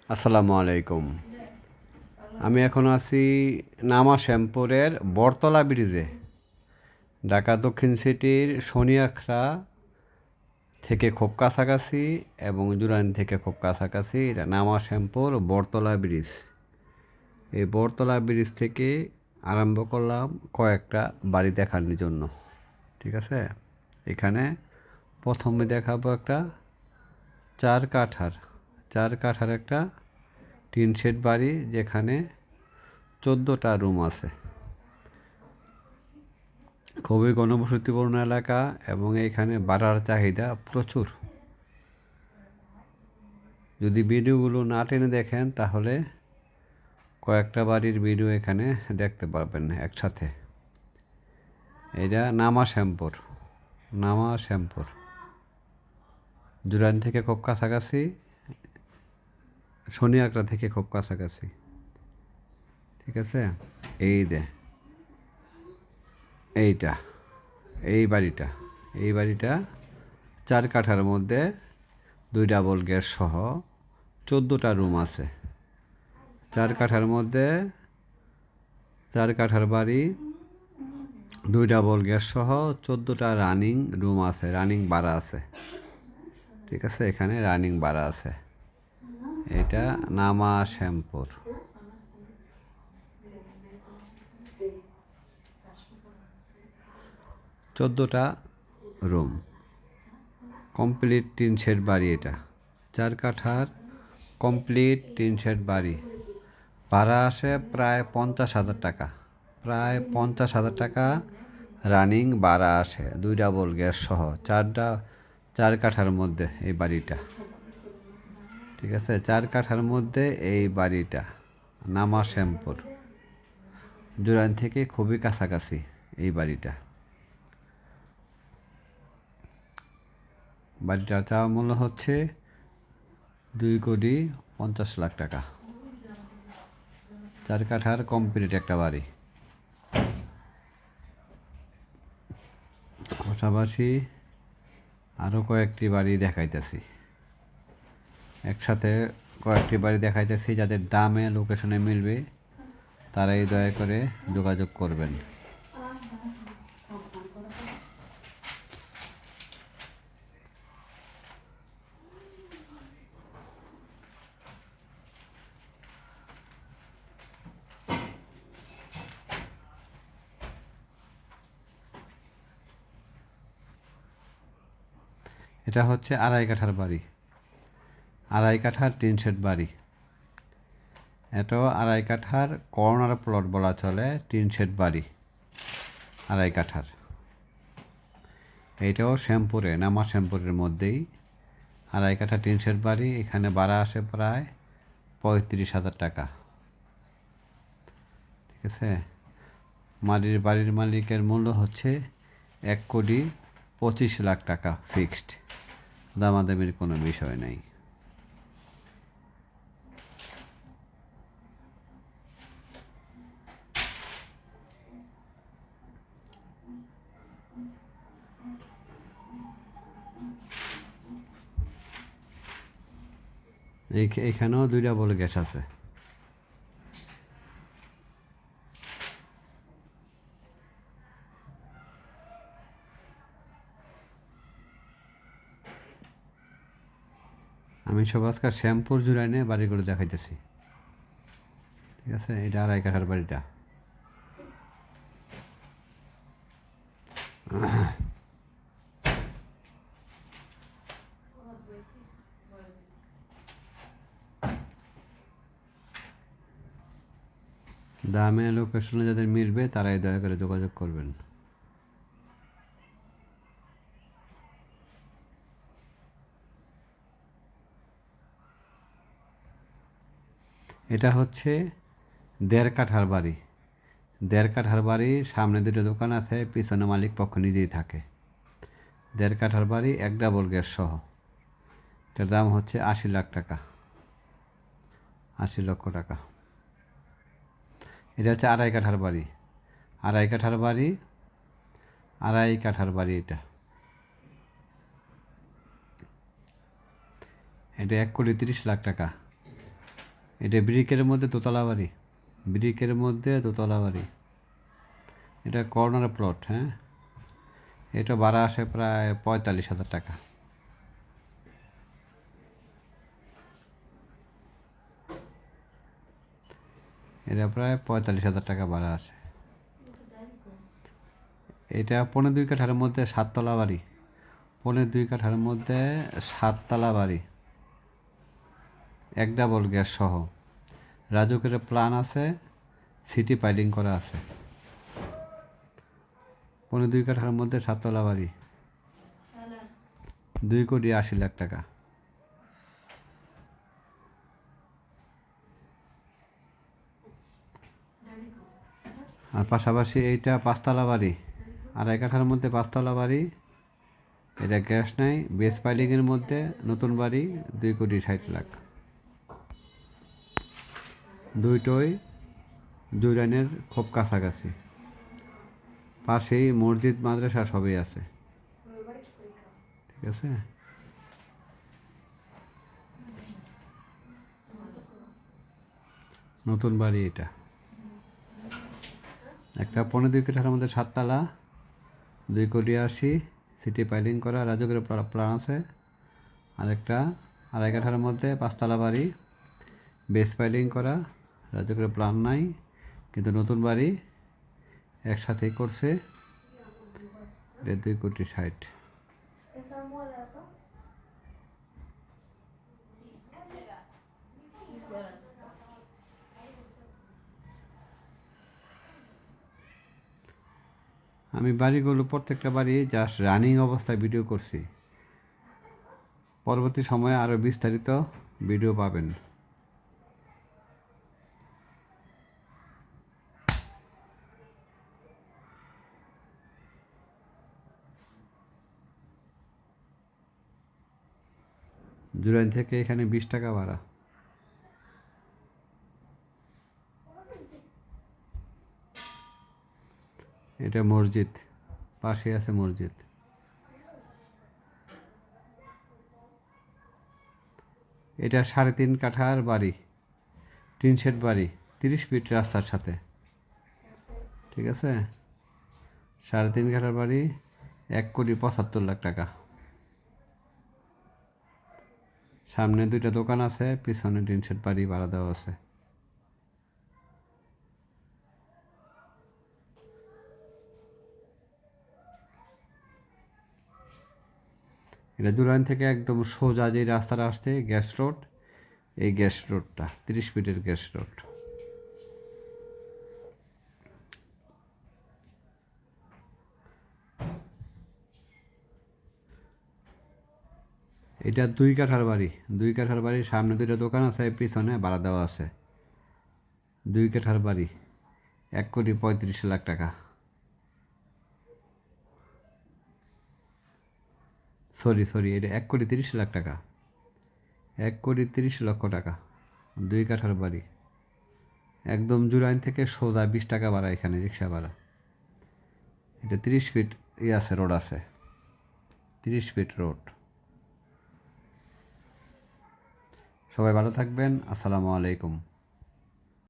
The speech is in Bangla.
আসসালামু আলাইকুম। আমি এখন আছি নামা শ্যামপুরের বটতলা ব্রিজে। ঢাকা দক্ষিণ সিটির শনিয়াখড়া থেকে খুব কাছাকাছি এবং জুরাইন থেকে খুব কাছাকাছি। এটা নামা শ্যামপুর বটতলা ব্রিজ। এই বটতলা ব্রিজ থেকে আরম্ভ করলাম কয়েকটা বাড়ি দেখানোর জন্য। ঠিক আছে, এখানে প্রথমে দেখাবো একটা চার কাঠার একটা টিন শেড বাড়ি, যেখানে 14টা রুম আছে। খুবই ঘনবসতিপূর্ণ এলাকা এবং এখানে ভাড়ার চাহিদা প্রচুর। যদি ভিডিওগুলো না টেনে দেখেন তাহলে কয়েকটা বাড়ির ভিডিও এখানে দেখতে পারবেন একসাথে। এটা নামা শ্যামপুর জুরাইন থেকে খুব কাছাকাছি, শনিয়াখড়া থেকে খুব কাছাকাছি। ঠিক আছে, এইটা এই বাড়িটা 4 কাঠার মধ্যে 2 ডাবল গ্যাস সহ 14টা রুম আছে। 4 কাঠার মধ্যে 4 কাঠার বাড়ি, 2 ডাবল গ্যাস সহ 14টা রানিং রুম আছে, রানিং ভাড়া আছে। ঠিক আছে, এখানে রানিং ভাড়া আছে। এটা নামা শ্যামপুর। 14টা রুম, কমপ্লিট টিন শেড বাড়ি। এটা 4 কাঠার কমপ্লিট টিন শেড বাড়ি। ভাড়া আসে প্রায় 50,000 টাকা, রানিং ভাড়া আসে, 2 ডাবল গ্যাস সহ 4 কাঠার মধ্যে এই বাড়িটা। ঠিক আছে, 4 কাঠার মধ্যে এই বাড়িটা নামা শ্যামপুর, জুরাইন থেকে খুবই কাছাকাছি এই বাড়িটার চাওয়া মূল্য হচ্ছে 2,50,00,000 টাকা। 4 কাঠার কমপ্লিট একটা বাড়ি। পাশাপাশি আরও কয়েকটি বাড়ি দেখাইতেছি, একসাথে কয়েকটি বাড়ি দেখাইতেছি। যাদের দামে লোকেশনে মিলবে তারাই দয়া করে যোগাযোগ করবেন। এটা হচ্ছে 2.5 কাঠার বাড়ি, 2.5 কাঠার টিন শেড বাড়ি। এটাও 2.5 কাঠার কর্নার প্লট বলা চলে, টিন শেড বাড়ি 2.5 কাঠার। এইটাও শ্যামপুরে, নামা শ্যামপুরের মধ্যেই 2.5 কাঠা টিন শেড বাড়ি। এখানে ভাড়া আসে প্রায় 35,000 টাকা। ঠিক আছে, বাড়ির মালিকের মূল্য হচ্ছে 1,25,00,000 টাকা ফিক্সড, দামাদামির কোনো বিষয় নাই। এইখানেও 2 ডাবল গ্যাস আছে। আমি সব আজকাল শ্যামপুর জুরাইনে বাড়িগুলো দেখাইতেছি। ঠিক আছে, এটা 2.5 কাঠার বাড়িটা। দামে লোকেশনে যাদের মিলবে তারাই দয়া করে যোগাযোগ করবেন। এটা হচ্ছে 1.5 কাঠার বাড়ি। 1.5 কাঠার বাড়ি, সামনে 2টো দোকান আছে, পিছনে মালিক পক্ষ নিজেই থাকে। 1.5 কাঠার বাড়ি, 1 ডাবল গ্যাস সহ। এটার দাম হচ্ছে 80,00,000 টাকা, 80 লক্ষ টাকা। এটা হচ্ছে 2.5 কাঠার বাড়ি, 2.5 কাঠার বাড়ি, 2.5 কাঠার বাড়ি। এটা 1,30,00,000 টাকা। এটা ব্রিকের মধ্যে দোতলা বাড়ি, ব্রিকের মধ্যে দোতলা বাড়ি। এটা কর্নার প্লট। হ্যাঁ, এটা ভাড়া আসে প্রায় 45,000 টাকা। এটা প্রায় 45,000 টাকা ভাড়া আসে। এটা 2.5 কাঠার মধ্যে 7 তলা বাড়ি, 2.5 কাঠার মধ্যে 7 তলা বাড়ি, 1 ডাবল গ্যাস সহ। রাজুকের প্ল্যান আছে, সিটি পাইলিং করা আছে। 2.5 কাঠার মধ্যে 7 তলা বাড়ি, 2,80,00,000 টাকা। আর পাশাপাশি এইটা 5 তলা বাড়ি, 2.5 কাঠার মধ্যে 5 তলা বাড়ি। এটা গ্যাস নাই, বেস পাইলিংয়ের মধ্যে নতুন বাড়ি, 2,60,00,000। দুইটোই জুরাইনের খুব কাছাকাছি, পাশেই মসজিদ মাদ্রাসা সবই আছে। ঠিক আছে। নতুন বাড়ি এটা একটা 2.5 কাঠার মধ্যে 7 তলা, 2,80,00,000, সিটি পাইলিং করা, রাজুকের প্ল্যান আছে। আরেকটা 2.5 কাঠার মধ্যে 5 তলা বাড়ি, বেস পাইলিং করা, রাজুকের প্ল্যান নাই, কিন্তু নতুন বাড়ি একসাথেই করছে। 2,60,00,000। আমি বাড়িগুলো প্রত্যেকটা বাড়ি জাস্ট রানিং অবস্থায় ভিডিও করছি। পরবর্তী সময়ে আরও বিস্তারিত ভিডিও পাবেন। জুরাইন থেকে এখানে 20 টাকা ভাড়া। এটা মসজিদ, পাশে আছে মসজিদ। এটা 3.5 কাঠার বাড়ি, টিন শেড বাড়ি, 30 ফিট রাস্তার সাথে। ঠিক আছে। 3.5 কাঠার বাড়ি, 1,75,00,000 টাকা। সামনে 2টা দোকান আছে, পিছনে টিন শেড বাড়ি ভাড়া দেওয়া আছে। এটা জুরাইন থেকে একদম সোজা যে রাস্তাটা আসছে গ্যাস রোড, এই গ্যাস রোডটা 30 ফিটের গ্যাস রোড। এটা 2 কাঠার বাড়ি, 2 কাঠার বাড়ির সামনে 2টা দোকান আছে, পিছনে ভাড়া দেওয়া আছে। 2 কাঠার বাড়ি, 1,35,00,000 টাকা। সরি, এটা 1,30,00,000 টাকা, 1,30,00,000 টাকা। 2 কাঠার বাড়ি, একদম জুরাইন থেকে সোজা 20 টাকা ভাড়া, এখানে রিক্সা ভাড়া। এটা 30 ফিট আছে, রোড আছে, 30 ফিট রোড। সবাই ভালো থাকবেন। আসসালামু আলাইকুম।